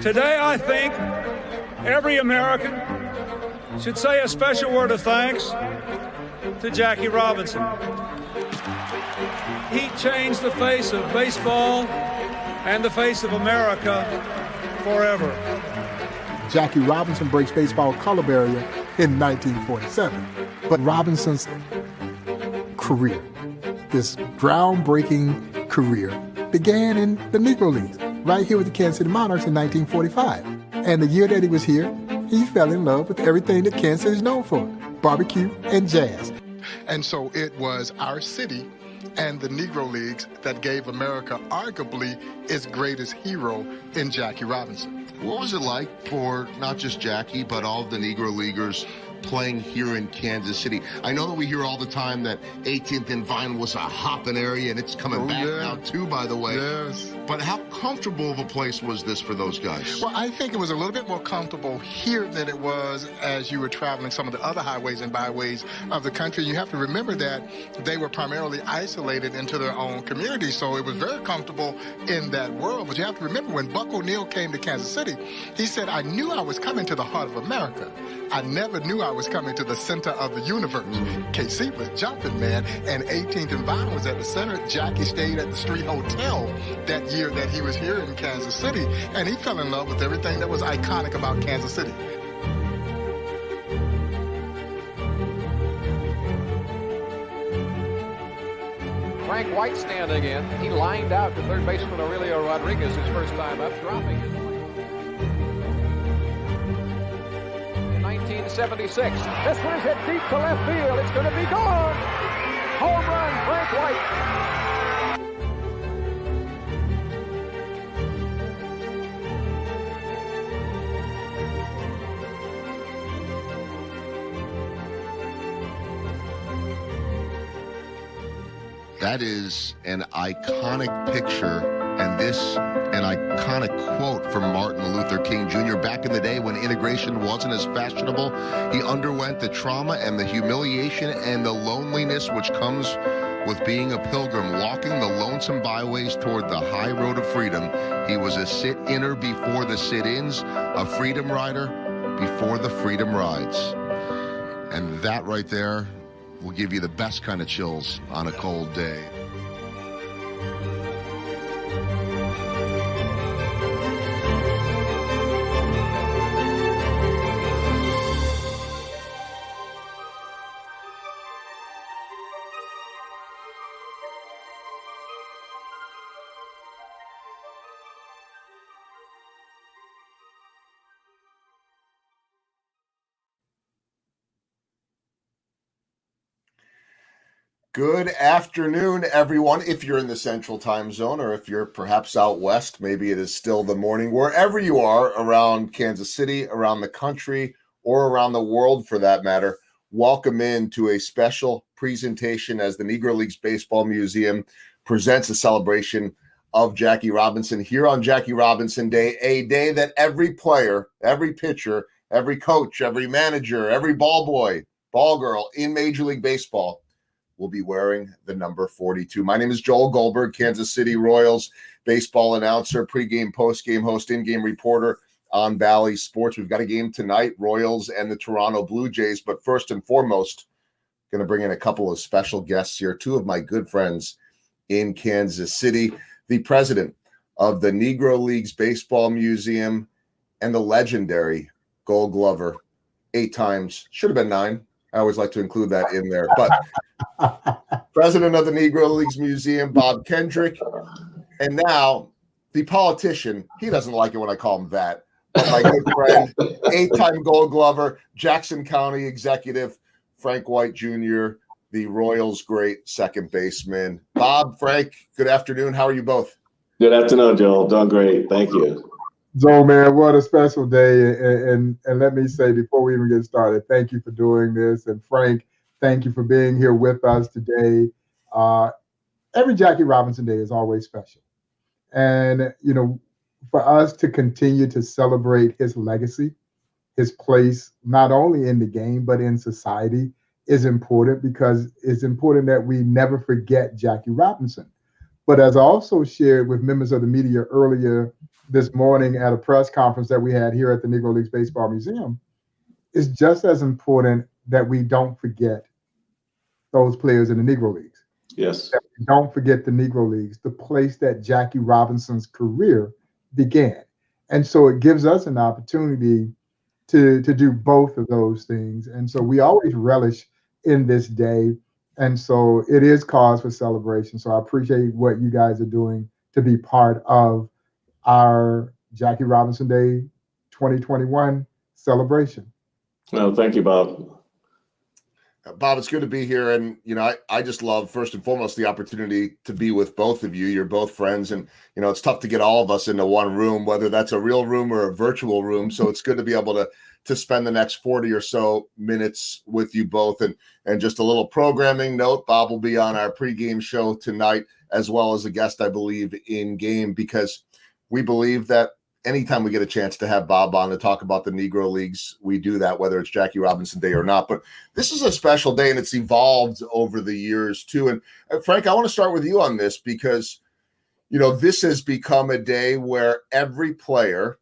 Today, I think every American should say a special word of thanks to Jackie Robinson. He changed the face of baseball and the face of America forever. Jackie Robinson breaks baseball color barrier in 1947. But Robinson's career, this groundbreaking career, began in the Negro Leagues, right here with the Kansas City Monarchs in 1945. And the year that he was here, he fell in love with everything that Kansas City is known for, barbecue and jazz. And so it was our city and the Negro Leagues that gave America arguably its greatest hero in Jackie Robinson. What was it like for not just Jackie, but all of the Negro Leaguers playing here in Kansas City? I know that we hear all the time that 18th and Vine was a hopping area, and it's coming back now too, by the way. Yes. But how comfortable of a place was this for those guys? Well, I think it was a little bit more comfortable here than it was as you were traveling some of the other highways and byways of the country. You have to remember that they were primarily isolated into their own community, so it was very comfortable in that world. But you have to remember, when Buck O'Neil came to Kansas City, he said, "I knew I was coming to the heart of America. I never knew I was coming to the center of the universe." KC was jumping, man, and 18th and Vine was at the center. Jackie stayed at the Street Hotel that year that he was here in Kansas City, and he fell in love with everything that was iconic about Kansas City. Frank White standing in. He lined out to third baseman Aurelio Rodriguez his first time up, dropping it. In 1976, this one is hit deep to left field. It's going to be gone. Home run, Frank White. That is an iconic picture, and this an iconic quote from Martin Luther King Jr. Back in the day when integration wasn't as fashionable, he underwent the trauma and the humiliation and the loneliness which comes with being a pilgrim, walking the lonesome byways toward the high road of freedom. He was a sit-inner before the sit-ins, a freedom rider before the freedom rides. And that right there will give you the best kind of chills on a cold day. Good afternoon, everyone. If you're in the Central Time Zone, or if you're perhaps out west, maybe it is still the morning, wherever you are around Kansas City, around the country, or around the world for that matter, welcome in to a special presentation as the Negro Leagues Baseball Museum presents a celebration of Jackie Robinson here on Jackie Robinson Day, a day that every player, every pitcher, every coach, every manager, every ball boy, ball girl in Major League Baseball will be wearing the number 42. My name is Joel Goldberg, Kansas City Royals baseball announcer, pregame, postgame host, in-game reporter on Bally Sports. We've got a game tonight, Royals and the Toronto Blue Jays. But first and foremost, going to bring in a couple of special guests here, two of my good friends in Kansas City, the president of the Negro Leagues Baseball Museum and the legendary Gold Glover, 8 times, should have been 9. I always like to include that in there. But president of the Negro Leagues Museum, Bob Kendrick. And now the politician, he doesn't like it when I call him that, but my good friend, 8-time Gold Glover, Jackson County executive, Frank White Jr., the Royals' great second baseman. Bob, Frank, good afternoon. How are you both? Good afternoon, Joel. Doing great. Thank you. Joe, man, what a special day. And let me say, before we even get started, thank you for doing this. And Frank, thank you for being here with us today. Every Jackie Robinson Day is always special. And, you know, for us to continue to celebrate his legacy, his place, not only in the game, but in society, is important, because it's important that we never forget Jackie Robinson. But as I also shared with members of the media earlier this morning at a press conference that we had here at the Negro Leagues Baseball Museum, it's just as important that we don't forget those players in the Negro Leagues. Yes. That we don't forget the Negro Leagues, the place that Jackie Robinson's career began. And so it gives us an opportunity to do both of those things. And so we always relish in this day. And so it is cause for celebration. So I appreciate what you guys are doing to be part of our Jackie Robinson Day 2021 celebration. Well, thank you, Bob. Bob, it's good to be here. And, I just love, first and foremost, the opportunity to be with both of you. You're both friends. And, it's tough to get all of us into one room, whether that's a real room or a virtual room. So it's good to be able to spend the next 40 or so minutes with you both. And just a little programming note, Bob will be on our pregame show tonight, as well as a guest, I believe, in game, because we believe that anytime we get a chance to have Bob on to talk about the Negro Leagues, we do that, whether it's Jackie Robinson Day or not. But this is a special day, and it's evolved over the years, too. And Frank, I want to start with you on this because, this has become a day where every player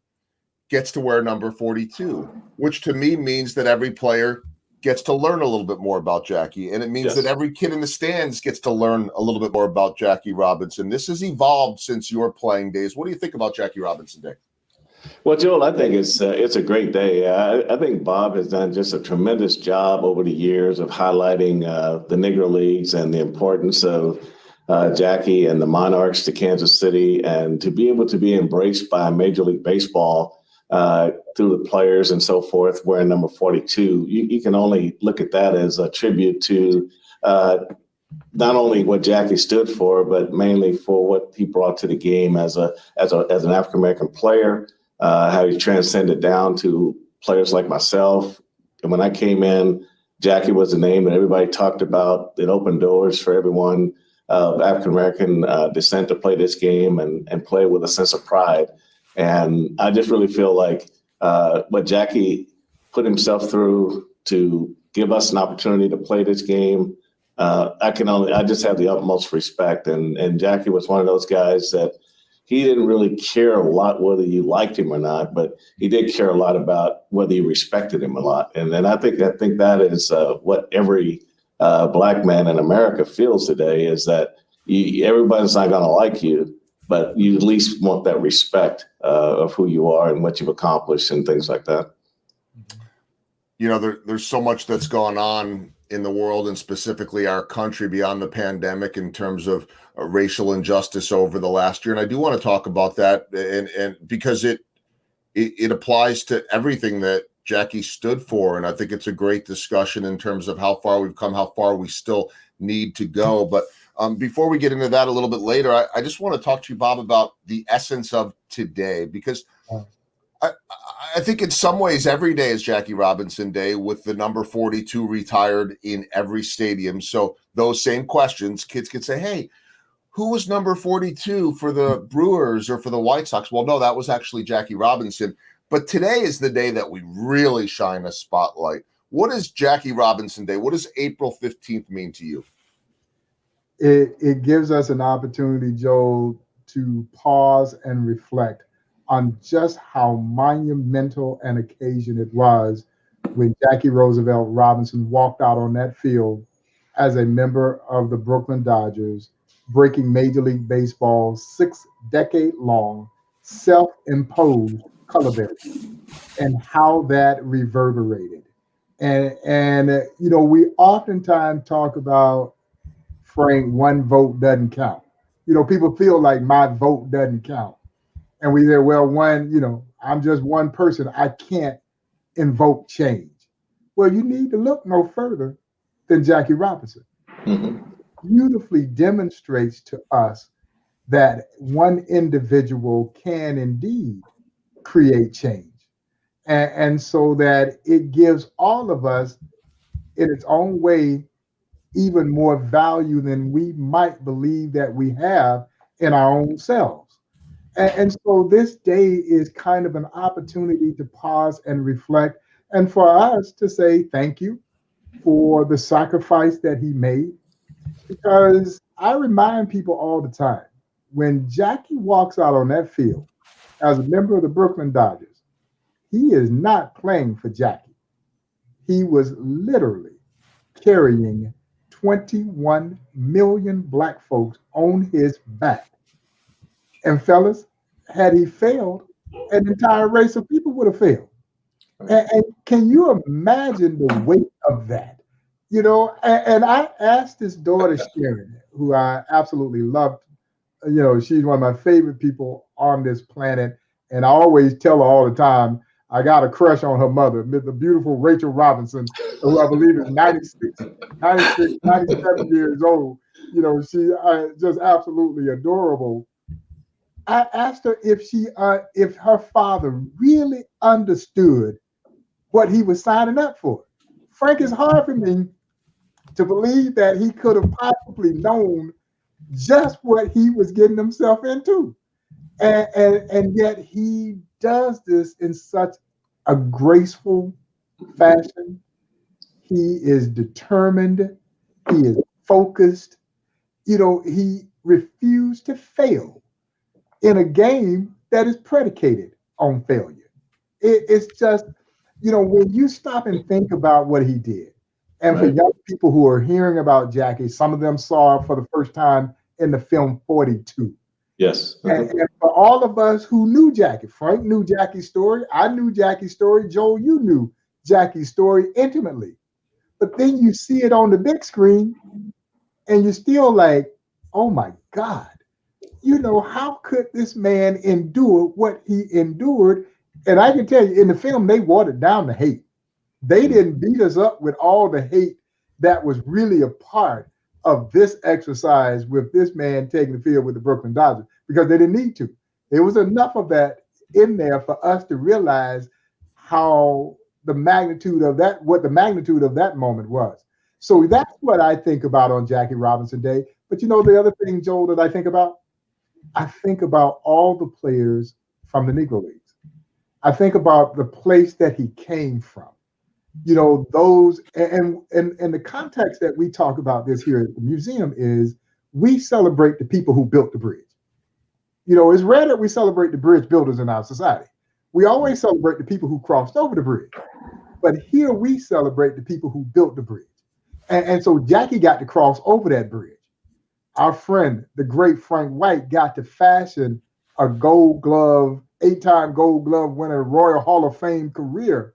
gets to wear number 42, which to me means that every player gets to learn a little bit more about Jackie. And it means that every kid in the stands gets to learn a little bit more about Jackie Robinson. This has evolved since your playing days. What do you think about Jackie Robinson Day? Well, Joel, I think it's a great day. I think Bob has done just a tremendous job over the years of highlighting the Negro Leagues and the importance of Jackie and the Monarchs to Kansas City, and to be able to be embraced by Major League Baseball through the players and so forth, wearing number 42. You can only look at that as a tribute to not only what Jackie stood for, but mainly for what he brought to the game as an African-American player. How he transcended down to players like myself. And when I came in, Jackie was the name that everybody talked about. It opened doors for everyone of African-American descent to play this game and play with a sense of pride. And I just really feel like what Jackie put himself through to give us an opportunity to play this game, I just have the utmost respect. And Jackie was one of those guys that he didn't really care a lot whether you liked him or not, but he did care a lot about whether you respected him a lot. And I think that is what every Black man in America feels today, is that everybody's not going to like you, but you at least want that respect of who you are and what you've accomplished and things like that. There's so much that's gone on in the world, and specifically our country, beyond the pandemic, in terms of racial injustice over the last year. And I do want to talk about that, and because it applies to everything that Jackie stood for. And I think it's a great discussion in terms of how far we've come, how far we still need to go. But before we get into that a little bit later, I just want to talk to you, Bob, about the essence of today, because I think in some ways every day is Jackie Robinson Day, with the number 42 retired in every stadium. So those same questions, kids could say, hey, who was number 42 for the Brewers or for the White Sox? Well, no, that was actually Jackie Robinson. But today is the day that we really shine a spotlight. What is Jackie Robinson Day? What does April 15th mean to you? It gives us an opportunity, Joel, to pause and reflect on just how monumental an occasion it was when Jackie Roosevelt Robinson walked out on that field as a member of the Brooklyn Dodgers, breaking Major League Baseball's 6-decade-long self-imposed color barrier, and how that reverberated. And we oftentimes talk about, Frank, one vote doesn't count. People feel like my vote doesn't count. And we say, well, I'm just one person. I can't invoke change. Well, you need to look no further than Jackie Robinson. Beautifully demonstrates to us that one individual can indeed create change. And so that it gives all of us, in its own way, even more value than we might believe that we have in our own selves. And so this day is kind of an opportunity to pause and reflect, and for us to say thank you for the sacrifice that he made. Because I remind people all the time, when Jackie walks out on that field, as a member of the Brooklyn Dodgers, he is not playing for Jackie. He was literally carrying 21 million black folks on his back. And fellas, had he failed, an entire race of people would have failed. And can you imagine the weight of that? You know, and I asked his daughter, Sharon, who I absolutely loved. You know, she's one of my favorite people on this planet. And I always tell her all the time, I got a crush on her mother, the beautiful Rachel Robinson, who I believe is 96, 97 years old. You know, she just absolutely adorable. I asked her if her father really understood what he was signing up for. Frank, it's hard for me to believe that he could have possibly known just what he was getting himself into. And yet he does this in such a graceful fashion. He is determined. He is focused. You know, he refused to fail in a game that is predicated on failure. It's just, you know, when you stop and think about what he did, and for young people who are hearing about Jackie, some of them saw for the first time in the film 42. Yes. And for all of us who knew Jackie, Frank knew Jackie's story. I knew Jackie's story. Joel, you knew Jackie's story intimately. But then you see it on the big screen and you're still like, oh my God, you know, how could this man endure what he endured? And I can tell you, in the film, they watered down the hate. They didn't beat us up with all the hate that was really a part of this exercise with this man taking the field with the Brooklyn Dodgers, because they didn't need to. There was enough of that in there for us to realize how the magnitude of that, what the magnitude of that moment was. So that's what I think about on Jackie Robinson Day. But you know, the other thing, Joel, that I think about all the players from the Negro Leagues. I think about the place that he came from. You know, those, and the context that we talk about this here at the museum is we celebrate the people who built the bridge. You know, it's rare that we celebrate the bridge builders in our society. We always celebrate the people who crossed over the bridge. But here we celebrate the people who built the bridge. And so Jackie got to cross over that bridge. Our friend, the great Frank White, got to fashion a Gold Glove, 8-time Gold Glove winner, Royal Hall of Fame career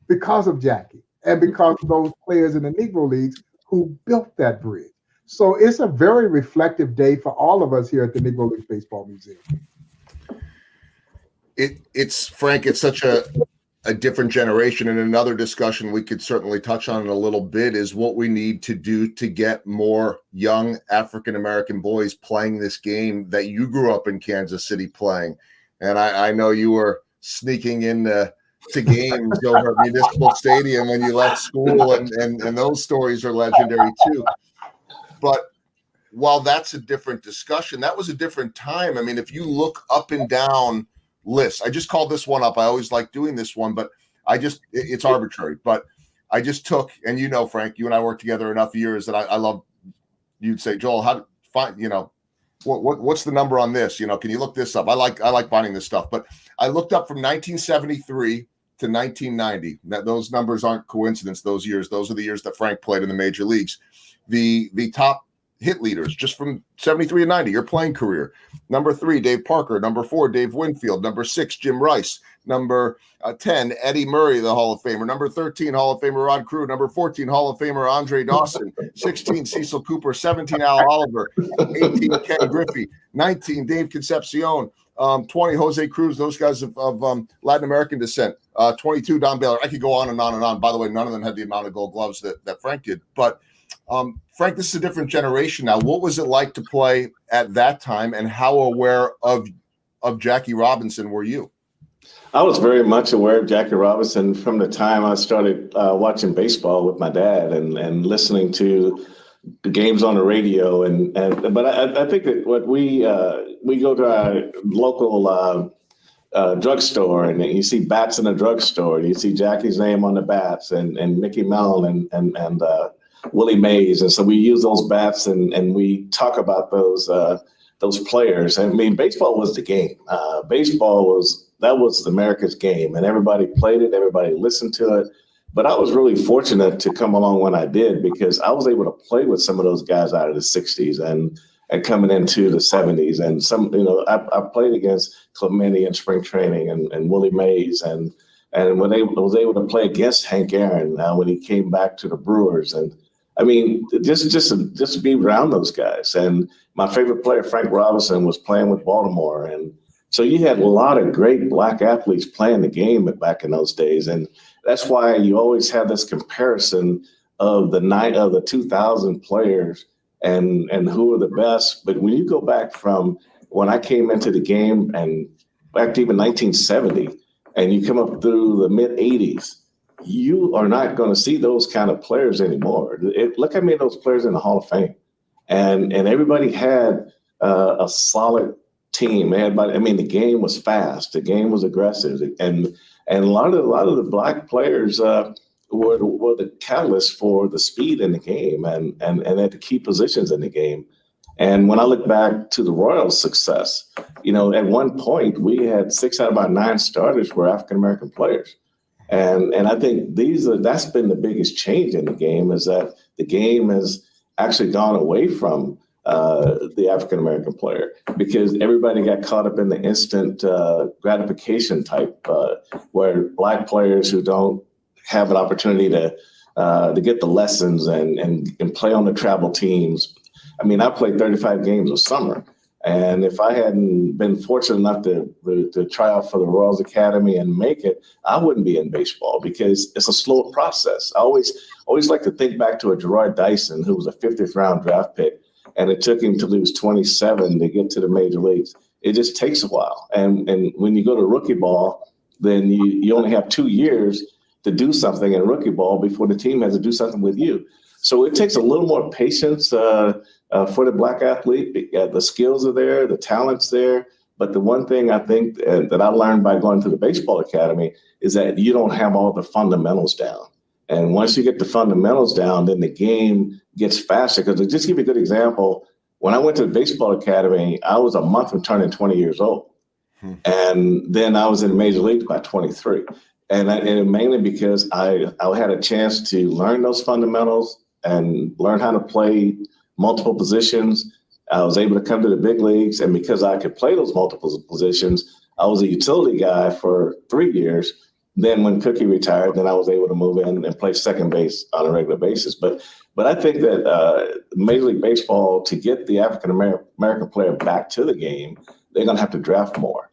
because of Jackie and because of those players in the Negro Leagues who built that bridge. So it's a very reflective day for all of us here at the Negro Leagues Baseball Museum. It's Frank, it's such a different generation. And another discussion we could certainly touch on in a little bit is what we need to do to get more young African-American boys playing this game that you grew up in Kansas City playing. And I know you were sneaking in to games over at Municipal Stadium when you left school, and those stories are legendary too. But while that's a different discussion, that was a different time. I mean, if you look up and down lists, I just called this one up. I always like doing this one, but it's arbitrary. But I just took, and you know, Frank, you and I worked together enough years that I love, you'd say, Joel, how to find, you know, what's the number on this? You know, can you look this up? I like finding this stuff. But I looked up from 1973 to 1990. Those numbers aren't coincidence. Those years, those are the years that Frank played in the major leagues. The top hit leaders just from 73 to 90, your playing career. Number 3, Dave Parker. Number 4, Dave Winfield. Number 6, Jim Rice. Number 10, Eddie Murray, the Hall of Famer. Number 13, Hall of Famer Rod Crew. Number 14, Hall of Famer Andre Dawson. 16, Cecil Cooper. 17, Al Oliver. 18, Ken Griffey. 19, Dave Concepcion. 20, Jose Cruz, those guys of Latin American descent. 22, Don Baylor. I could go on and on and on. By the way, none of them had the amount of Gold Gloves that Frank did. But Frank, this is a different generation now. What was it like to play at that time, and how aware of Jackie Robinson were you? I was very much aware of Jackie Robinson from the time I started watching baseball with my dad and listening to the games on the radio. But I think that what we go to our local drugstore, and you see bats in a drugstore. You see Jackie's name on the bats, and Mickey Mel and Willie Mays. And so we use those bats and we talk about those those players. I mean, baseball was the game. That was America's game, and everybody played it. Everybody listened to it. But I was really fortunate to come along when I did, because I was able to play with some of those guys out of the 60s and coming into the 70s. And some, I played against Clemente in spring training and Willie Mays and was able to play against Hank Aaron when he came back to the Brewers. And I mean, just to be around those guys. And my favorite player, Frank Robinson, was playing with Baltimore. And so you had a lot of great black athletes playing the game back in those days. And that's why you always have this comparison of the 2000 players and who are the best. But when you go back from when I came into the game and back to even 1970, and you come up through the mid 80s, you are not going to see those kind of players anymore. Look how many of those players in the Hall of Fame, and everybody had a solid team. The game was fast, the game was aggressive, and a lot of the black players were the catalyst for the speed in the game and at the key positions in the game. And when I look back to the Royals' success, at one point we had 6 out of our 9 starters were African American players. And I think that's been the biggest change in the game, is that the game has actually gone away from the African American player, because everybody got caught up in the instant gratification type, where black players who don't have an opportunity to get the lessons and play on the travel teams. I mean, I played 35 games a summer. And if I hadn't been fortunate enough to try out for the Royals Academy and make it, I wouldn't be in baseball, because it's a slow process. I always like to think back to a Gerard Dyson, who was a 50th round draft pick, and it took him till he was 27 to get to the major leagues. It just takes a while. And when you go to rookie ball, then you only have 2 years to do something in rookie ball before the team has to do something with you. So it takes a little more patience for the black athlete. The skills are there, the talent's there. But the one thing I think that I learned by going to the baseball academy is that you don't have all the fundamentals down. And once you get the fundamentals down, then the game gets faster. Because to just give you a good example, when I went to the baseball academy, I was a month from turning 20 years old. And then I was in the major leagues by 23. And mainly because I had a chance to learn those fundamentals and learn how to play multiple positions. I was able to come to the big leagues. And because I could play those multiple positions, I was a utility guy for 3 years. Then when Cookie retired, then I was able to move in and play second base on a regular basis. But I think that Major League Baseball, to get the African American player back to the game, they're going to have to draft more.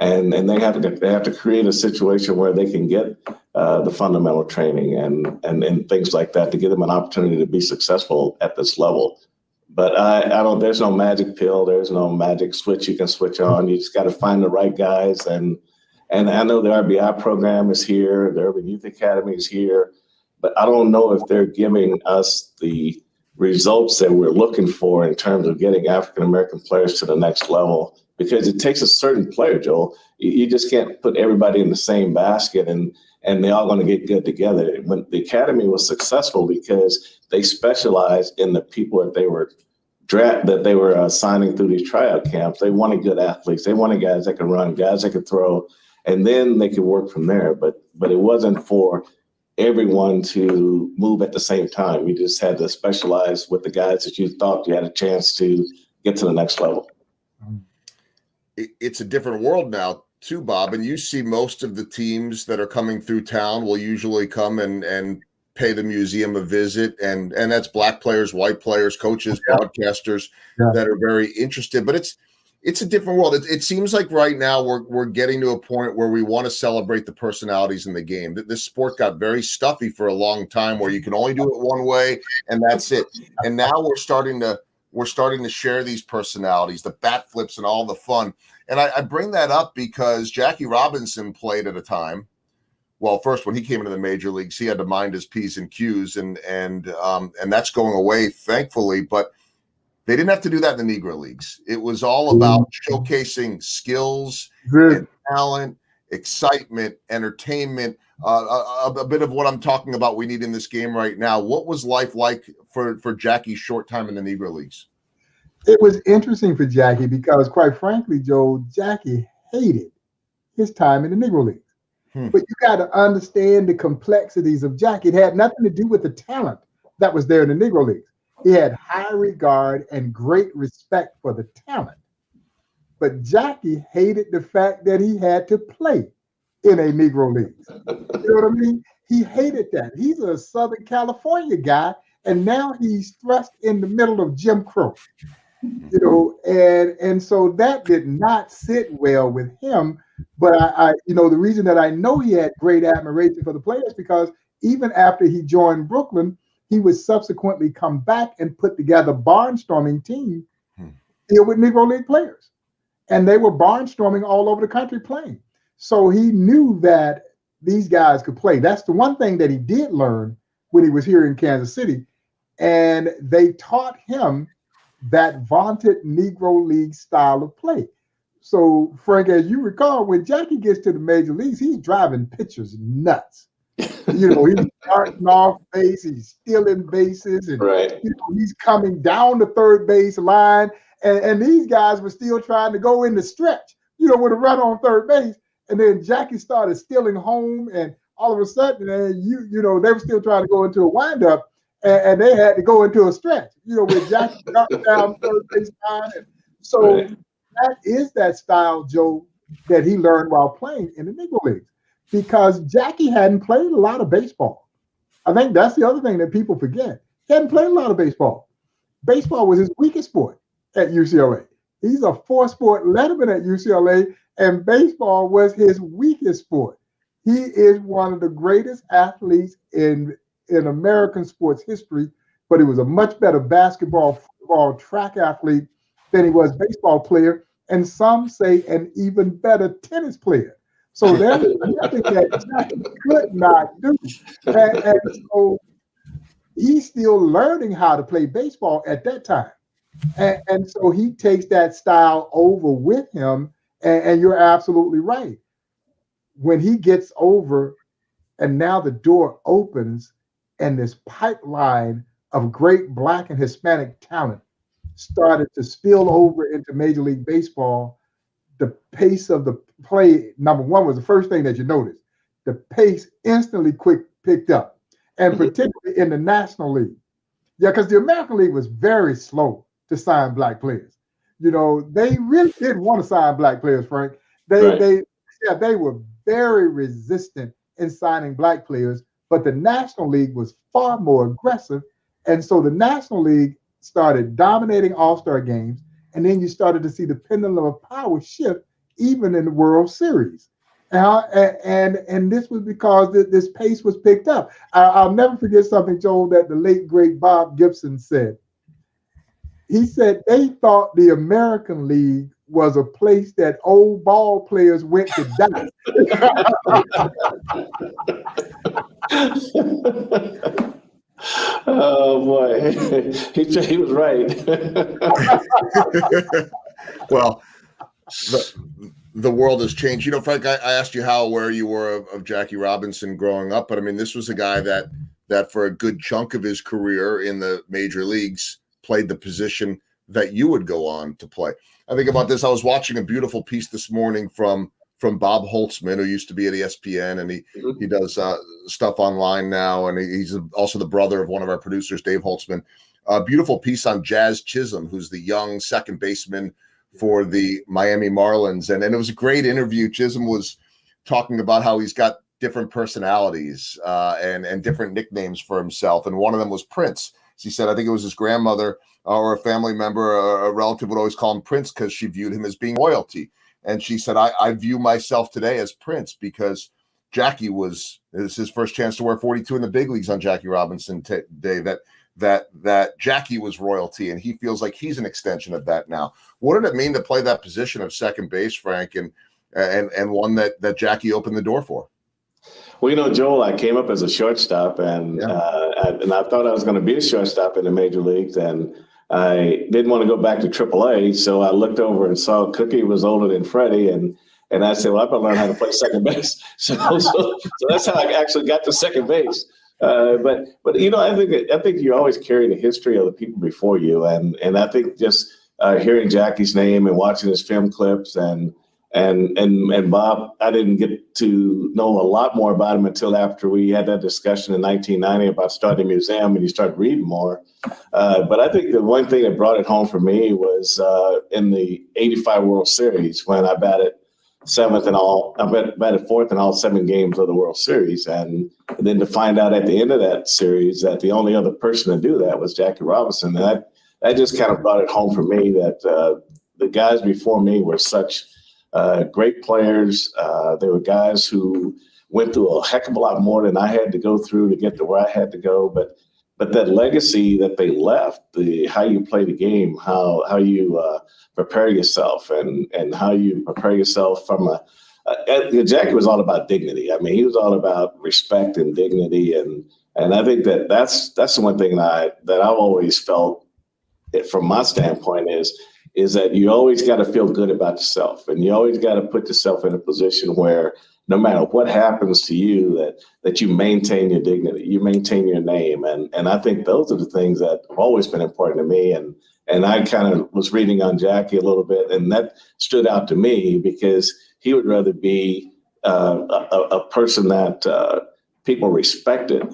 And they have to create a situation where they can get the fundamental training and things like that to give them an opportunity to be successful at this level. But there's no magic pill. There's no magic switch you can switch on. You just got to find the right guys. And I know the RBI program is here. The Urban Youth Academy is here. But I don't know if they're giving us the results that we're looking for in terms of getting African American players to the next level, because it takes a certain player, Joel. You just can't put everybody in the same basket and they're all going to get good together. When the academy was successful because they specialized in the people that they were signing through these tryout camps. They wanted good athletes. They wanted guys that could run, guys that could throw, and then they could work from there. But it wasn't for everyone to move at the same time. You just had to specialize with the guys that you thought you had a chance to get to the next level. It's a different world now too, Bob, and you see most of the teams that are coming through town will usually come and pay the museum a visit, and that's black players, white players, coaches, broadcasters that are very interested. But it's a different world. It seems like right now we're getting to a point where we want to celebrate the personalities in the game. This sport got very stuffy for a long time, where you can only do it one way and that's it. And now we're starting to share these personalities, the bat flips and all the fun. And I bring that up because Jackie Robinson played at a time. Well, first, when he came into the major leagues, he had to mind his P's and Q's, and that's going away, thankfully. But they didn't have to do that in the Negro leagues. It was all about showcasing skills, and talent, excitement, entertainment, a bit of what I'm talking about we need in this game right now. What was life like for Jackie's short time in the Negro leagues? It was interesting for Jackie because, quite frankly, Joe, Jackie hated his time in the Negro Leagues. But you got to understand the complexities of Jackie. It had nothing to do with the talent that was there in the Negro Leagues. He had high regard and great respect for the talent. But Jackie hated the fact that he had to play in a Negro League. You know what I mean? He hated that. He's a Southern California guy, and now he's thrust in the middle of Jim Crow. You know, and so that did not sit well with him. But I you know, the reason that I know he had great admiration for the players because even after he joined Brooklyn, he would subsequently come back and put together barnstorming team deal with Negro League players. And they were barnstorming all over the country playing. So he knew that these guys could play. That's the one thing that he did learn when he was here in Kansas City. And they taught him that vaunted Negro League style of play. So, Frank, as you recall, when Jackie gets to the major leagues, he's driving pitchers nuts. You know, he's starting off base, he's stealing bases, and you know, he's coming down the third base line. And these guys were still trying to go in the stretch, you know, with a run on third base. And then Jackie started stealing home, and all of a sudden, you know, they were still trying to go into a windup. And they had to go into a stretch, you know, with Jackie dropped down third base line. And so that is that style, Joe, that he learned while playing in the Negro Leagues because Jackie hadn't played a lot of baseball. I think that's the other thing that people forget. He hadn't played a lot of baseball. Baseball was his weakest sport at UCLA. He's a four-sport letterman at UCLA, and baseball was his weakest sport. He is one of the greatest athletes in American sports history, but he was a much better basketball, football, track athlete than he was baseball player, and some say an even better tennis player. So there was nothing that Jackie could not do. And so he's still learning how to play baseball at that time. And so he takes that style over with him, and you're absolutely right. When he gets over and now the door opens, and this pipeline of great Black and Hispanic talent started to spill over into Major League Baseball. The pace of the play, number one, was the first thing that you noticed. The pace instantly picked up, and particularly in the National League. Yeah, because the American League was very slow to sign Black players. You know, they really didn't want to sign Black players, Frank. They were very resistant in signing Black players. But the National League was far more aggressive. And so the National League started dominating all-star games. And then you started to see the pendulum of power shift even in the World Series. And this was because this pace was picked up. I'll never forget something, Joel, that the late, great Bob Gibson said. He said they thought the American League was a place that old ball players went to die. Oh boy, he was right. Well, the world has changed. You know, Frank, I asked you how aware you were of Jackie Robinson growing up, but I mean, this was a guy that for a good chunk of his career in the major leagues played the position that you would go on to play. I think about this. I was watching a beautiful piece this morning from Bob Holtzman, who used to be at ESPN, and he does stuff online now, and he's also the brother of one of our producers, Dave Holtzman. A beautiful piece on Jazz Chisholm, who's the young second baseman for the Miami Marlins, and it was a great interview. Chisholm was talking about how he's got different personalities and different nicknames for himself, and one of them was Prince. He said, I think it was his grandmother or a family member, a relative would always call him Prince because she viewed him as being royalty. And she said, I view myself today as Prince because Jackie this is his first chance to wear 42 in the big leagues on Jackie Robinson Day, that Jackie was royalty, and he feels like he's an extension of that now. What did it mean to play that position of second base, Frank, and one that Jackie opened the door for? Well, you know, Joel, I came up as a shortstop, and I thought I was going to be a shortstop in the major leagues, and I didn't want to go back to AAA, so I looked over and saw Cookie was older than Freddie, and I said, well, I better learn how to play second base. So that's how I actually got to second base. But you know, I think you always carry the history of the people before you, and I think just hearing Jackie's name and watching his film clips and Bob, I didn't get to know a lot more about him until after we had that discussion in 1990 about starting a museum, and you start reading more. But I think the one thing that brought it home for me was in the '85 World Series when I batted fourth in all 7 games of the World Series, and then to find out at the end of that series that the only other person to do that was Jackie Robinson, and that just kind of brought it home for me that the guys before me were such great players. They were guys who went through a heck of a lot more than I had to go through to get to where I had to go. But that legacy that they left, how you play the game, how you prepare yourself, and how you prepare yourself from Jackie was all about dignity. I mean, he was all about respect and dignity, and I think that's the one thing that I've always felt, from my standpoint, is that you always got to feel good about yourself, and you always got to put yourself in a position where no matter what happens to you, that you maintain your dignity, you maintain your name. And I think those are the things that have always been important to me. And I kind of was reading on Jackie a little bit, and that stood out to me because he would rather be a person that people respected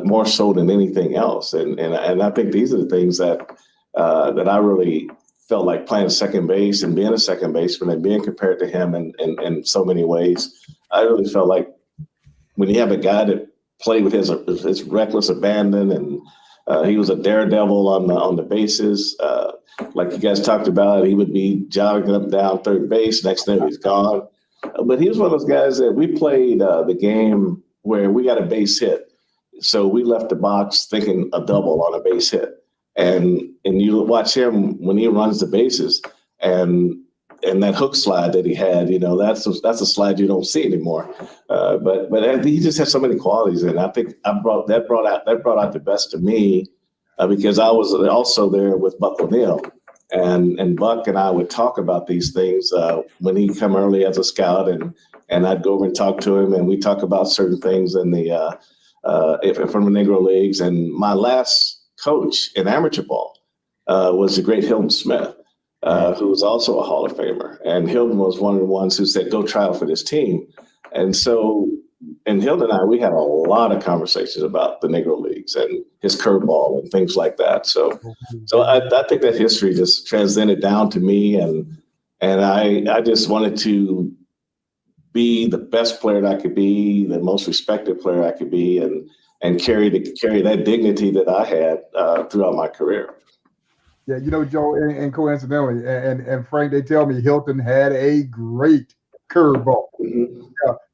more so than anything else. And I think these are the things that I really felt like playing second base and being a second baseman and being compared to him in so many ways. I really felt like when you have a guy that played with his reckless abandon, and he was a daredevil on the bases, like you guys talked about, he would be jogging up and down third base. Next thing he's gone. But he was one of those guys that we played the game where we got a base hit. So we left the box thinking a double on a base hit. And you watch him when he runs the bases and that hook slide that he had, that's a slide you don't see anymore. But he just had so many qualities, and I think that brought out the best of me because I was also there with Buck O'Neil, and Buck and I would talk about these things when he'd come early as a scout, and I'd go over and talk to him, and we talk about certain things in the from the Negro leagues. And my last coach in amateur ball was the great Hilton Smith, who was also a Hall of Famer. And Hilton was one of the ones who said, go try out for this team. And Hilton and I, we had a lot of conversations about the Negro leagues and his curveball and things like that. So I think that history just transcended down to me. And I just wanted to be the best player that I could be, the most respected player I could be, and carry that dignity that I had throughout my career. Yeah, Joe, and coincidentally, and Frank, they tell me Hilton had a great curveball. Mm-hmm.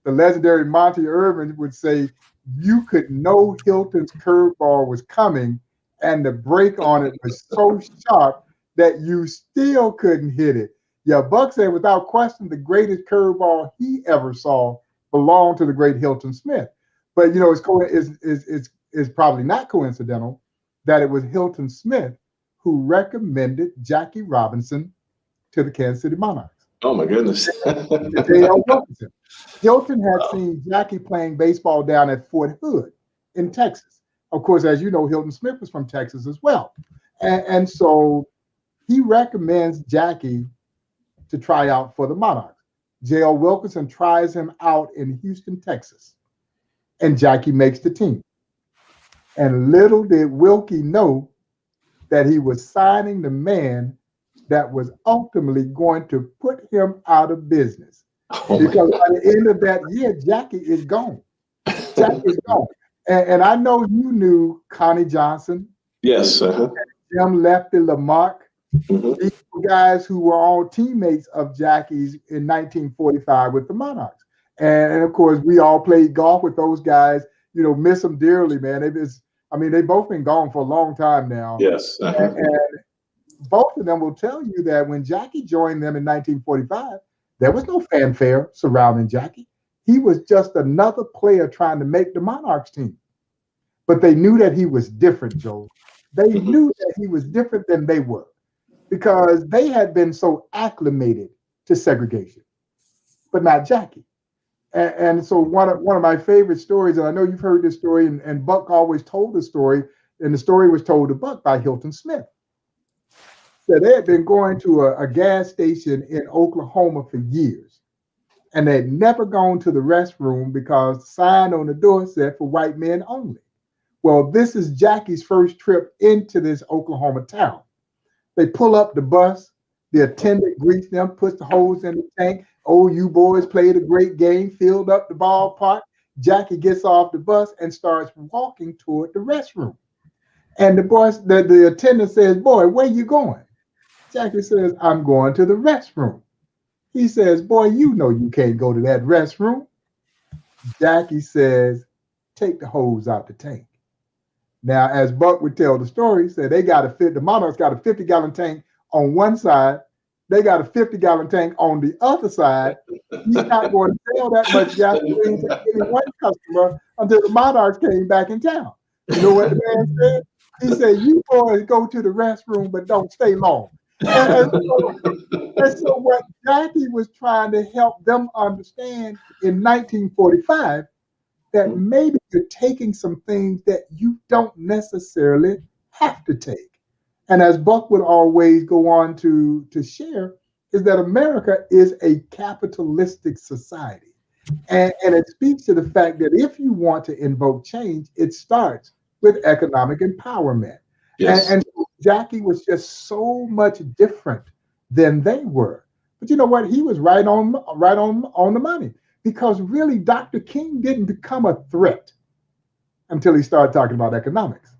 The legendary Monty Irvin would say you could know Hilton's curveball was coming, and the break on it was so sharp that you still couldn't hit it. Yeah, Buck said without question the greatest curveball he ever saw belonged to the great Hilton Smith. But it's probably not coincidental that it was Hilton Smith who recommended Jackie Robinson to the Kansas City Monarchs. Oh my goodness! J.L. Wilkinson. Hilton had seen Jackie playing baseball down at Fort Hood in Texas. Of course, as you know, Hilton Smith was from Texas as well, and so he recommends Jackie to try out for the Monarchs. J.L. Wilkinson tries him out in Houston, Texas, and Jackie makes the team. And little did Wilkie know that he was signing the man that was ultimately going to put him out of business. Because by the end of that year, Jackie is gone. Jackie is gone. And I know you knew Connie Johnson. Yes. Jim Lefty Lamarck. Mm-hmm. These were guys who were all teammates of Jackie's in 1945 with the Monarchs. And of course, we all played golf with those guys. Miss them dearly, man. They've both been gone for a long time now. Yes. And both of them will tell you that when Jackie joined them in 1945, there was no fanfare surrounding Jackie. He was just another player trying to make the Monarchs team. But they knew that he was different, Joe. They knew that he was different than they were because they had been so acclimated to segregation, but not Jackie. And so one of my favorite stories, and I know you've heard this story, and Buck always told the story, and the story was told to Buck by Hilton Smith. said they had been going to a gas station in Oklahoma for years, and they'd never gone to the restroom because the sign on the door said for white men only. Well, this is Jackie's first trip into this Oklahoma town. They pull up the bus. The attendant greets them, puts the hose in the tank. Oh, you boys played a great game, filled up the ballpark. Jackie gets off the bus and starts walking toward the restroom. And the attendant says, boy, where you going? Jackie says, I'm going to the restroom. He says, boy, you know you can't go to that restroom. Jackie says, take the hose out the tank. Now, as Buck would tell the story, said the Monarchs got a 50-gallon tank on one side. They got a 50-gallon tank on the other side. He's not going to sell that much gasoline to any one customer until the Monarchs came back in town. You know what the man said? He said, you boys go to the restroom, but don't stay long. And so what Jackie was trying to help them understand in 1945, that maybe you're taking some things that you don't necessarily have to take. And as Buck would always go on to share, is that America is a capitalistic society. And it speaks to the fact that if you want to invoke change, it starts with economic empowerment. Yes. And Jackie was just so much different than they were. But you know what? He was right on the money, because really Dr. King didn't become a threat until he started talking about economics.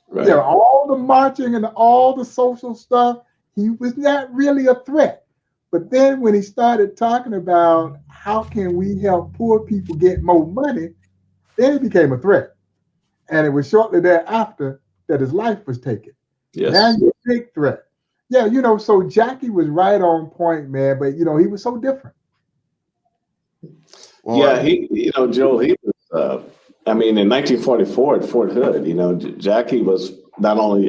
Right. You know, all the marching and all the social stuff, he was not really a threat. But then when he started talking about how can we help poor people get more money, then it became a threat. And it was shortly thereafter that his life was taken. Yes. Now you're a big threat. Yeah, you know, so Jackie was right on point, man, but you know, he was so different. Well, Yeah, Joel, he was, in 1944 at Fort Hood, Jackie was not only,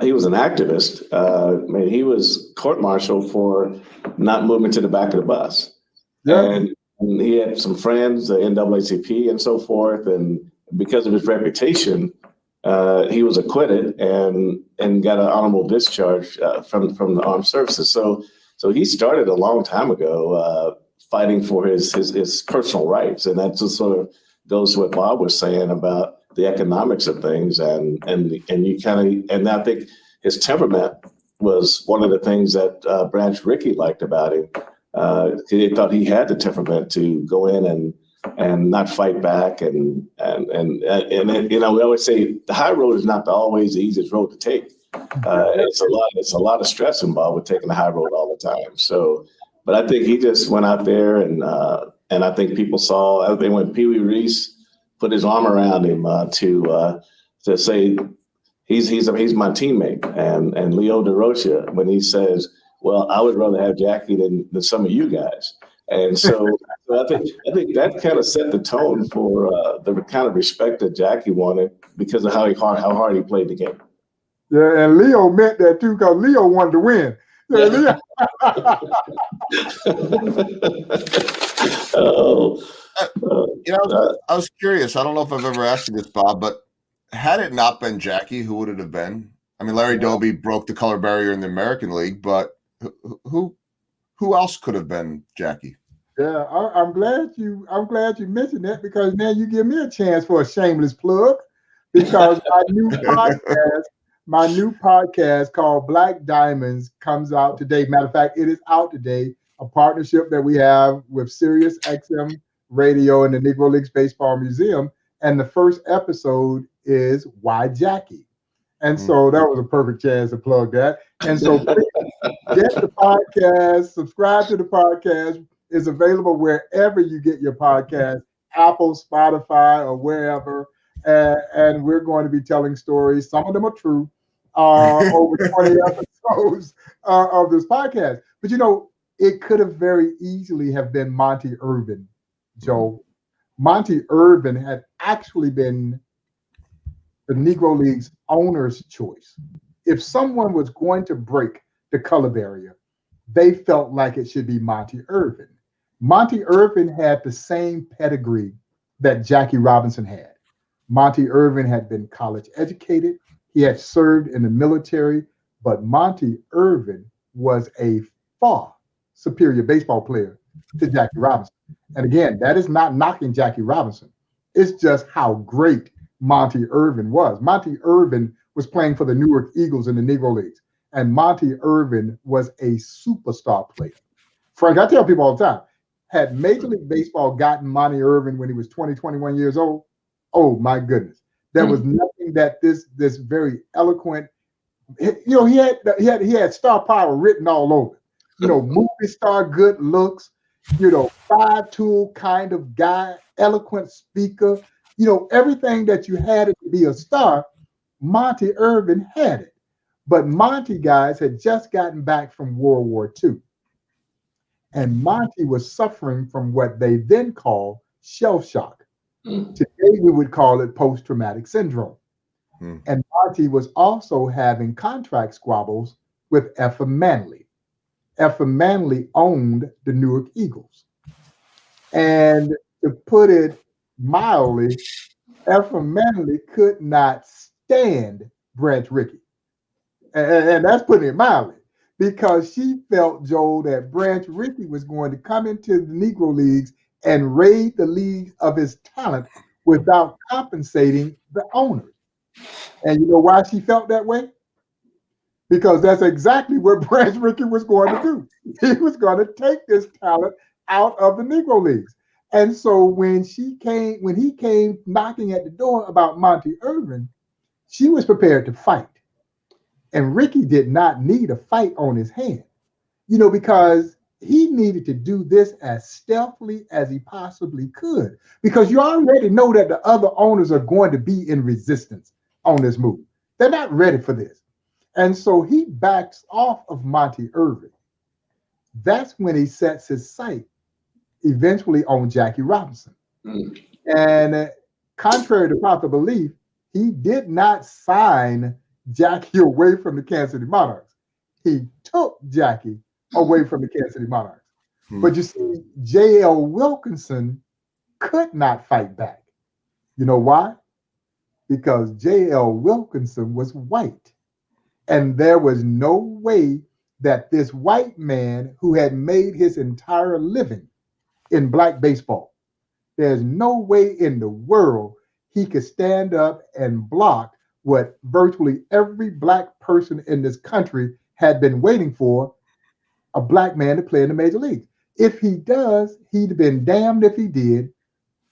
he was an activist, he was court-martialed for not moving to the back of the bus. Yeah. And he had some friends, the NAACP and so forth, and because of his reputation, he was acquitted and got an honorable discharge from the armed services. So he started a long time ago fighting for his personal rights, and that just sort of goes to what Bob was saying about the economics of things, and I think his temperament was one of the things that Branch Rickey liked about him. He thought he had the temperament to go in and not fight back, and we always say the high road is not always the easiest road to take. It's a lot of stress involved with taking the high road all the time. So, but I think he just went out there and I think people saw. I think when Pee Wee Reese put his arm around him to say he's my teammate, and Leo DeRocha when he says, well, I would rather have Jackie than some of you guys. And so I think that kind of set the tone for the kind of respect that Jackie wanted because of how hard he played the game. Yeah, and Leo meant that too, because Leo wanted to win. Yeah. I was curious. I don't know if I've ever asked you this, Bob, but had it not been Jackie, who would it have been? I mean, Larry Doby broke the color barrier in the American League, but who else could have been Jackie? Yeah, I'm glad you mentioned that, because now you give me a chance for a shameless plug, because my new podcast called Black Diamonds comes out today. Matter of fact, it is out today, a partnership that we have with Sirius XM Radio and the Negro Leagues Baseball Museum. And the first episode is Why Jackie? And so that was a perfect chance to plug that. And so please get the podcast, subscribe to the podcast. It's available wherever you get your podcast, Apple, Spotify, or wherever. And we're going to be telling stories. Some of them are true, over 20 episodes of this podcast. But, it could have very easily have been Monty Irvin, Joe. Monty Irvin had actually been the Negro League's owner's choice. If someone was going to break the color barrier, they felt like it should be Monty Irvin. Monty Irvin had the same pedigree that Jackie Robinson had. Monty Irvin had been college educated. He had served in the military, but Monty Irvin was a far superior baseball player to Jackie Robinson. And again, that is not knocking Jackie Robinson. It's just how great Monty Irvin was. Monty Irvin was playing for the Newark Eagles in the Negro Leagues, and Monty Irvin was a superstar player. Frank, I tell people all the time, had Major League Baseball gotten Monty Irvin when he was 20, 21 years old, oh my goodness. There was nothing that this very eloquent, he had star power written all over. Movie star, good looks, five-tool kind of guy, eloquent speaker, everything that you had to be a star, Monty Irvin had it. But Monty guys had just gotten back from World War II. And Monty was suffering from what they then called shell shock. Today we would call it post-traumatic syndrome. And Monty was also having contract squabbles with Ephraim Manley. Ephraim Manley owned the Newark Eagles. And to put it mildly, Ephraim Manley could not stand Branch Rickey. And that's putting it mildly, because she felt, Joel, that Branch Rickey was going to come into the Negro Leagues and raid the league of his talent without compensating the owners. And you know why she felt that way? Because that's exactly what Branch Rickey was going to do. He was going to take this talent out of the Negro Leagues. And so when he came knocking at the door about Monty Irvin, she was prepared to fight. And Rickey did not need a fight on his hand, because he needed to do this as stealthily as he possibly could, because you already know that the other owners are going to be in resistance on this move. They're not ready for this. And so he backs off of Monty Irvin. That's when he sets his sight eventually on Jackie Robinson. And contrary to popular belief, he did not sign Jackie away from the Kansas City Monarchs. He took Jackie away from the Kansas City Monarchs. But you see, J.L. Wilkinson could not fight back. You know why? Because J.L. Wilkinson was white. And there was no way that this white man who had made his entire living in black baseball, there's no way in the world he could stand up and block what virtually every black person in this country had been waiting for, a black man to play in the major leagues. If he does, he'd have been damned if he did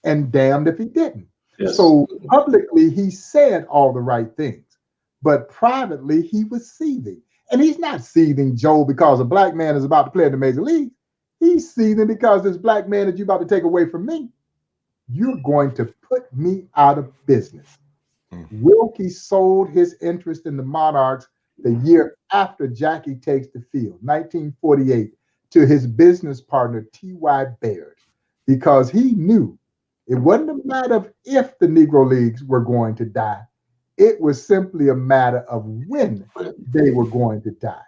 and damned if he didn't. Yes. So publicly, he said all the right things, but privately, he was seething. And he's not seething, Joe, because a black man is about to play in the major league. He's seething because this black man that you're about to take away from me, you're going to put me out of business. Wilkie sold his interest in the Monarchs the year after Jackie takes the field, 1948, to his business partner, T.Y. Baird, because he knew it wasn't a matter of if the Negro Leagues were going to die. It was simply a matter of when they were going to die.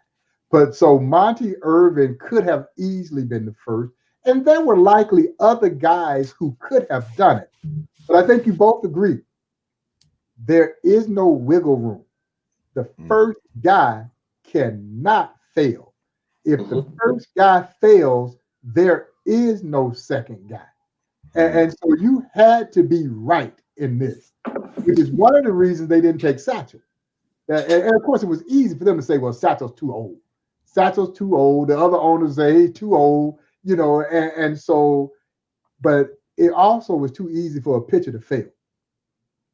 But so Monty Irvin could have easily been the first, and there were likely other guys who could have done it. But I think you both agree, there is no wiggle room. The first guy cannot fail. If the first guy fails, there is no second guy. And so you had to be right in this, which is one of the reasons they didn't take Satchel. And of course, it was easy for them to say, well, Satchel's too old. Satchel's too old. The other owners say he's too old, and so, but it also was too easy for a pitcher to fail.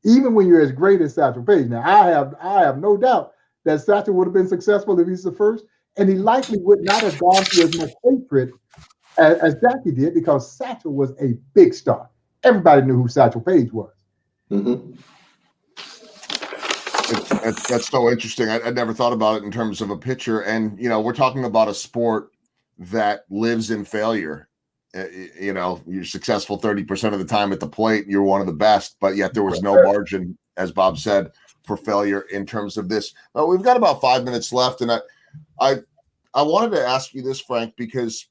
Even when you're as great as Satchel Paige. Now, I have no doubt that Satchel would have been successful if he's the first, and he likely would not have gone through as much hatred as Jackie did, because Satchel was a big star. Everybody knew who Satchel Paige was. That's so interesting. I never thought about it in terms of a pitcher. And, we're talking about a sport that lives in failure. You're successful 30% of the time at the plate. You're one of the best, but yet there was no margin, as Bob said, for failure in terms of this. We've got about 5 minutes left. And I wanted to ask you this, Frank, because,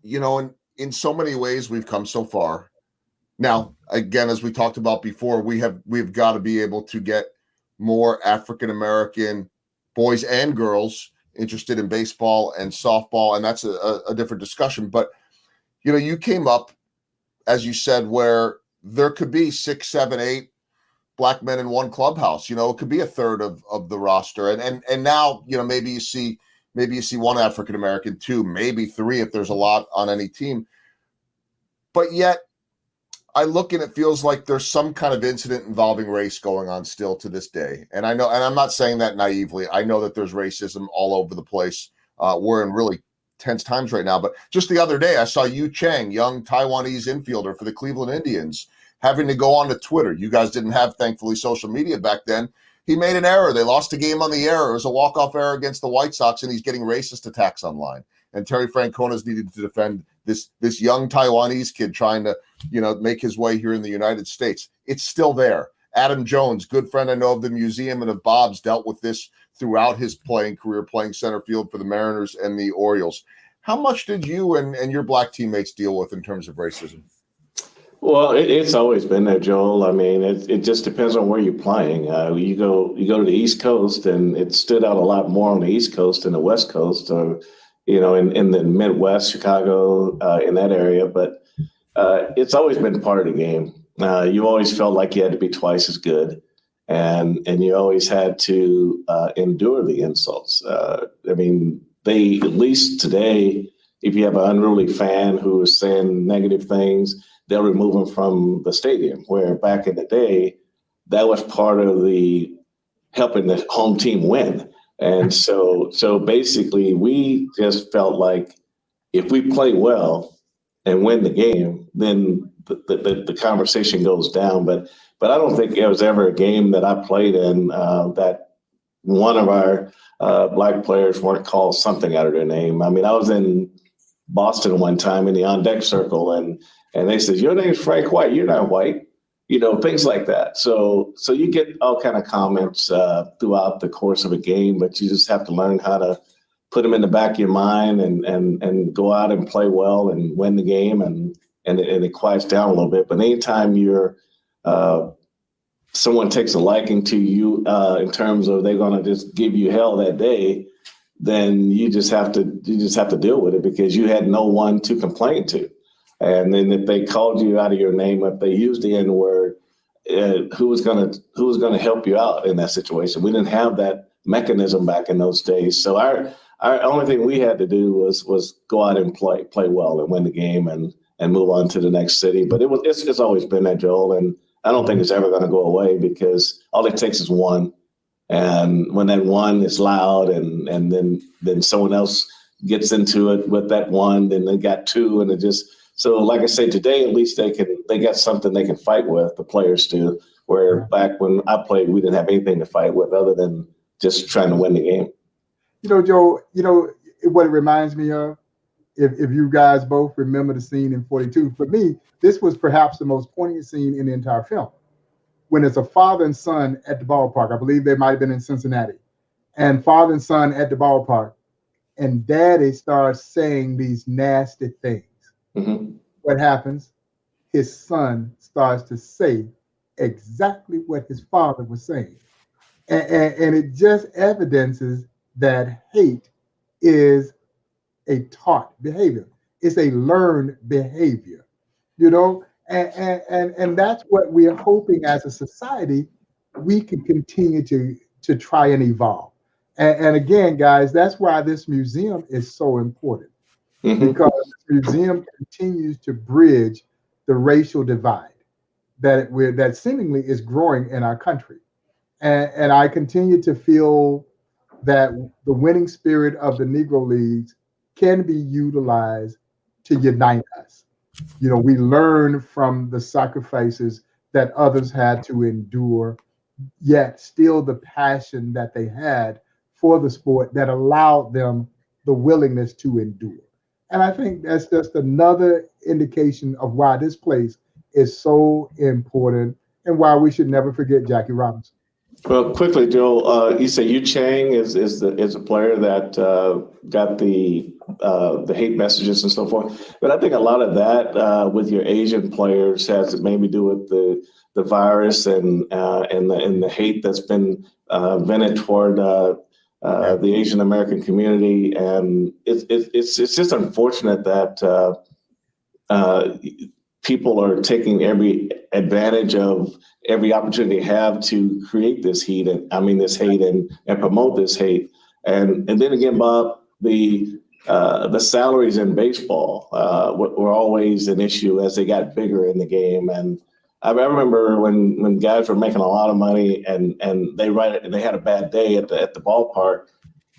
in so many ways we've come so far. Now, again, as we talked about before, we've got to be able to get more African-American boys and girls interested in baseball and softball, and that's a different discussion. But, you came up, as you said, where there could be 6, 7, 8 black men in one clubhouse. It could be a third of the roster. And now, maybe you see one African-American, 2, maybe 3 if there's a lot on any team. But yet I look and it feels like there's some kind of incident involving race going on still to this day. And I know, and I'm not saying that naively. I know that there's racism all over the place. We're in really tense times right now. But just the other day, I saw Yu Chang, young Taiwanese infielder for the Cleveland Indians, having to go on to Twitter. You guys didn't have, thankfully, social media back then. He made an error. They lost a game on the error. It was a walk-off error against the White Sox, and he's getting racist attacks online. And Terry Francona's needed to defend this young Taiwanese kid trying to, make his way here in the United States. It's still there. Adam Jones, good friend I know of the museum and of Bob's, dealt with this throughout his playing career, playing center field for the Mariners and the Orioles. How much did you and your black teammates deal with in terms of racism? Well, it's always been there, Joel. I mean, it just depends on where you're playing. You go to the East Coast, and it stood out a lot more on the East Coast than the West Coast, or in the Midwest, Chicago, in that area. But it's always been part of the game. You always felt like you had to be twice as good, and you always had to endure the insults. They, at least today, if you have an unruly fan who is saying negative things, they'll remove them from the stadium, where back in the day, that was part of the helping the home team win. And so basically, we just felt like if we play well and win the game, then the conversation goes down. But I don't think there was ever a game that I played in that one of our black players weren't called something out of their name. I mean, I was in Boston one time in the on-deck circle, and they said, "Your name's Frank White. You're not white." Things like that. So you get all kind of comments throughout the course of a game, but you just have to learn how to put them in the back of your mind and go out and play well and win the game, and it quiets down a little bit. But anytime someone takes a liking to you in terms of they're going to just give you hell that day, then you just have to deal with it, because you had no one to complain to. And then if they called you out of your name, if they used the N-word, who was gonna help you out in that situation? We didn't have that mechanism back in those days. So our only thing we had to do was go out and play well and win the game and move on to the next city. But it's always been that, Joel, and I don't think it's ever going to go away, because all it takes is one. And when that one is loud, and then someone else gets into it with that one, then they got two, and it just. So like I say, today, at least they got something they can fight with, the players do, where back when I played, we didn't have anything to fight with other than just trying to win the game. Joe, what it reminds me of, if you guys both remember the scene in 42, for me, this was perhaps the most poignant scene in the entire film. When it's a father and son at the ballpark, I believe they might have been in Cincinnati, and father and son at the ballpark, and daddy starts saying these nasty things. Mm-hmm. What happens? His son starts to say exactly what his father was saying. And it just evidences that hate is a taught behavior. It's a learned behavior, and that's what we're hoping as a society we can continue to try and evolve. And again, guys, that's why this museum is so important. Mm-hmm. Because the museum continues to bridge the racial divide that seemingly is growing in our country. And I continue to feel that the winning spirit of the Negro Leagues can be utilized to unite us. We learn from the sacrifices that others had to endure, yet still the passion that they had for the sport that allowed them the willingness to endure. And I think that's just another indication of why this place is so important and why we should never forget Jackie Robinson. Well, quickly, Joel, you say Yu Chang is a player that got the hate messages and so forth. But I think a lot of that with your Asian players has to maybe do with the virus and the hate that's been vented toward the Asian American community, and it's just unfortunate that people are taking every advantage of every opportunity they have to create this heat and this hate and promote this hate. And then again, Bob, the salaries in baseball were always an issue as they got bigger in the game. And I remember when guys were making a lot of money and they had a bad day at the ballpark,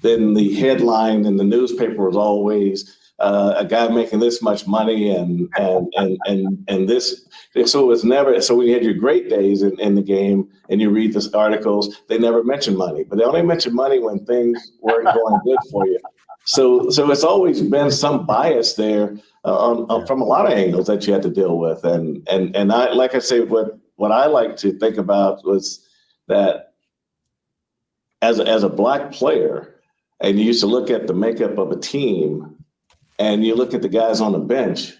then the headline in the newspaper was always a guy making this much money and this. So it was never. So when you had your great days in the game and you read the articles, they never mentioned money, but they only mentioned money when things weren't going good for you. So it's always been some bias there from a lot of angles that you had to deal with. And I, like I say, what I like to think about was that as a Black player, and you used to look at the makeup of a team, and you look at the guys on the bench,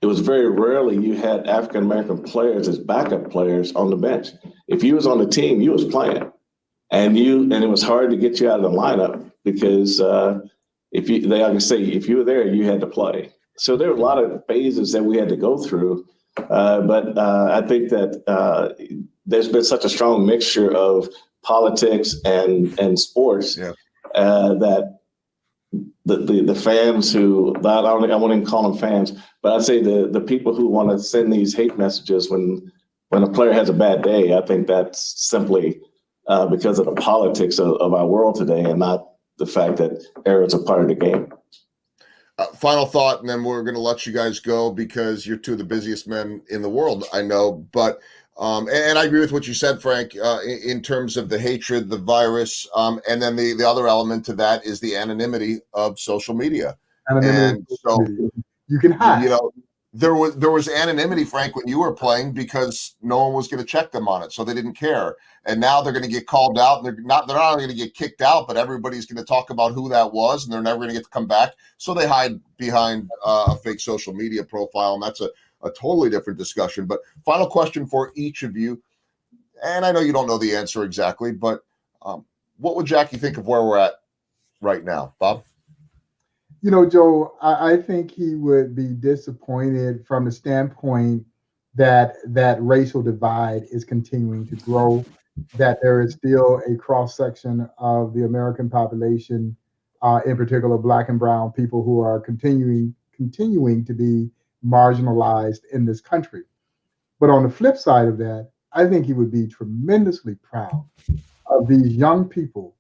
it was very rarely you had African American players as backup players on the bench. If you was on the team, you was playing, and it was hard to get you out of the lineup because if you were there, you had to play. So there were a lot of phases that we had to go through, but I think that there's been such a strong mixture of politics and sports that the fans who, I won't even call them fans, but I'd say the people who want to send these hate messages when a player has a bad day, I think that's simply because of the politics of our world today and not the fact that errors are part of the game. Final thought, and then we're going to let you guys go because you're two of the busiest men in the world, I know. But and I agree with what you said, Frank, in terms of the hatred, the virus, and then the other element to that is the anonymity of social media. And so you can hide. You know, there was anonymity, Frank, when you were playing because no one was going to check them on it, so they didn't care. And now they're going to get called out, and they're not only going to get kicked out, but everybody's going to talk about who that was, and they're never going to get to come back. So they hide behind a fake social media profile, and that's a totally different discussion. But final question for each of you, and I know you don't know the answer exactly, but what would Jackie think of where we're at right now, Bob? You know, Joe, I think he would be disappointed from the standpoint that racial divide is continuing to grow, that there is still a cross-section of the American population, in particular Black and brown people, who are continuing to be marginalized in this country. But on the flip side of that, I think he would be tremendously proud of these young people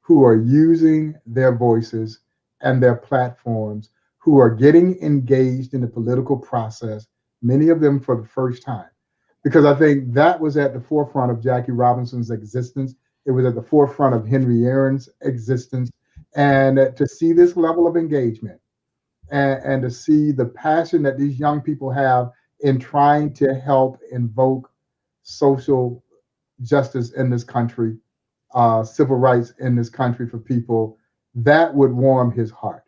who are using their voices and their platforms, who are getting engaged in the political process, many of them for the first time. Because I think that was at the forefront of Jackie Robinson's existence. It was at the forefront of Henry Aaron's existence. And to see this level of engagement and to see the passion that these young people have in trying to help invoke social justice in this country, civil rights in this country for people, that would warm his heart.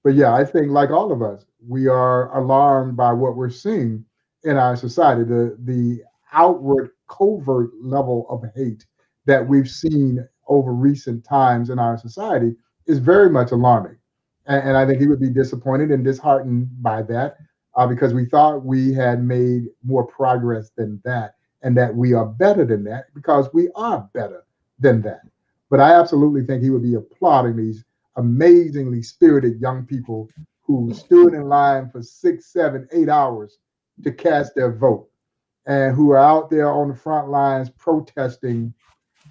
But yeah, I think like all of us, we are alarmed by what we're seeing in our society, the outward covert level of hate that we've seen over recent times in our society is very much alarming. And I think he would be disappointed and disheartened by that because we thought we had made more progress than that and that we are better than that because we are better than that. But I absolutely think he would be applauding these amazingly spirited young people who stood in line for 6, 7, 8 hours to cast their vote and who are out there on the front lines protesting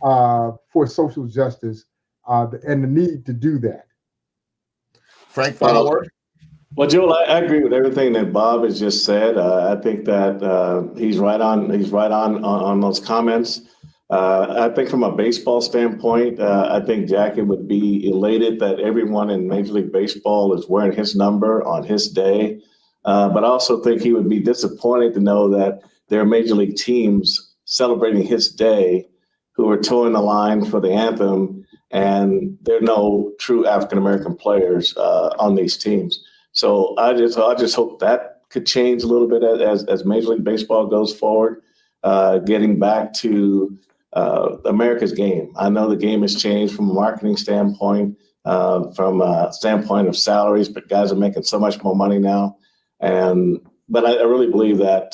for social justice and the need to do that. Frank, final word? Well, Joel, I agree with everything that Bob has just said. I think that he's right on those comments. I think from a baseball standpoint, I think Jackie would be elated that everyone in Major League Baseball is wearing his number on his day. But I also think he would be disappointed to know that there are Major League teams celebrating his day who are towing the line for the anthem, and there are no true African-American players on these teams. So I just hope that could change a little bit as Major League Baseball goes forward, getting back to America's game. I know the game has changed from a marketing standpoint, from a standpoint of salaries, but guys are making so much more money now. But I really believe that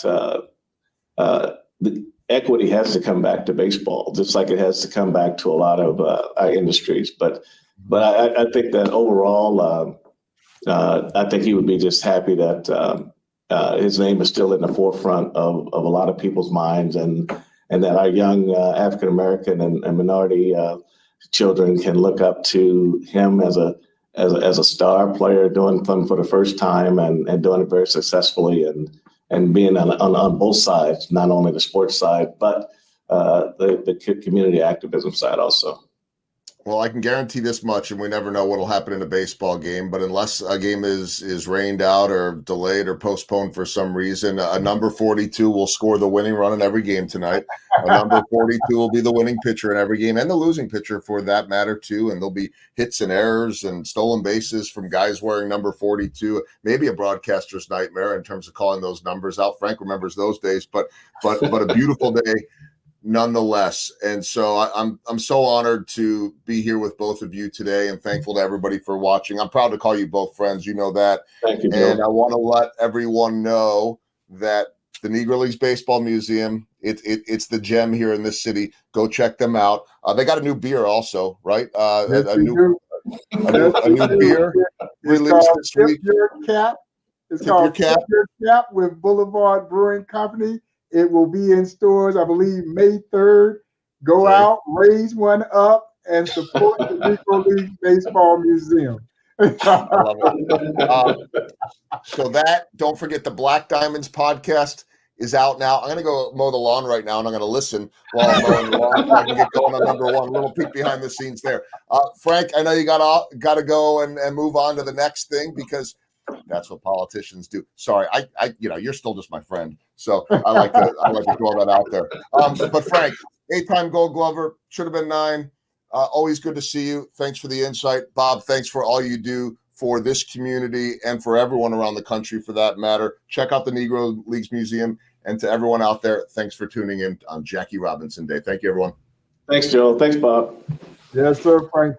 the equity has to come back to baseball, just like it has to come back to a lot of our industries. But I think that overall, I think he would be just happy that his name is still in the forefront of a lot of people's minds, and that our young African American and minority children can look up to him as a star player, doing something for the first time and doing it very successfully, and being on both sides, not only the sports side, but the community activism side also. Well, I can guarantee this much, and we never know what will happen in a baseball game, but unless a game is rained out or delayed or postponed for some reason, a number 42 will score the winning run in every game tonight. A number 42 will be the winning pitcher in every game, and the losing pitcher for that matter too, and there'll be hits and errors and stolen bases from guys wearing number 42. Maybe a broadcaster's nightmare in terms of calling those numbers out. Frank remembers those days, but a beautiful day nonetheless. And so I'm so honored to be here with both of you today, and thankful to everybody for watching. I'm proud to call you both friends. You know that. Thank you, Joe. And I want to let everyone know that the Negro Leagues Baseball Museum, it's the gem here in this city. Go check them out. They got a new beer also, right? Yes, a new beer released this week. It's called Tip Your Cap with Boulevard Brewing Company. It will be in stores, I believe, May 3rd. Go out, raise one up, and support the Negro League Baseball Museum. I love it. So don't forget the Black Diamonds podcast is out now. I'm going to go mow the lawn right now, and I'm going to listen while I'm mowing the lawn so I can get going on number one. A little peek behind the scenes there. Frank, I know you got to go and move on to the next thing, because that's what politicians do. Sorry, I you're still just my friend, so I like to throw that out there. But Frank, 8-time Gold Glover, should have been 9. Always good to see you. Thanks for the insight, Bob. Thanks for all you do for this community and for everyone around the country, for that matter. Check out the Negro Leagues Museum, and to everyone out there, thanks for tuning in on Jackie Robinson Day. Thank you, everyone. Thanks, Joe. Thanks, Bob. Yes, sir, Frank.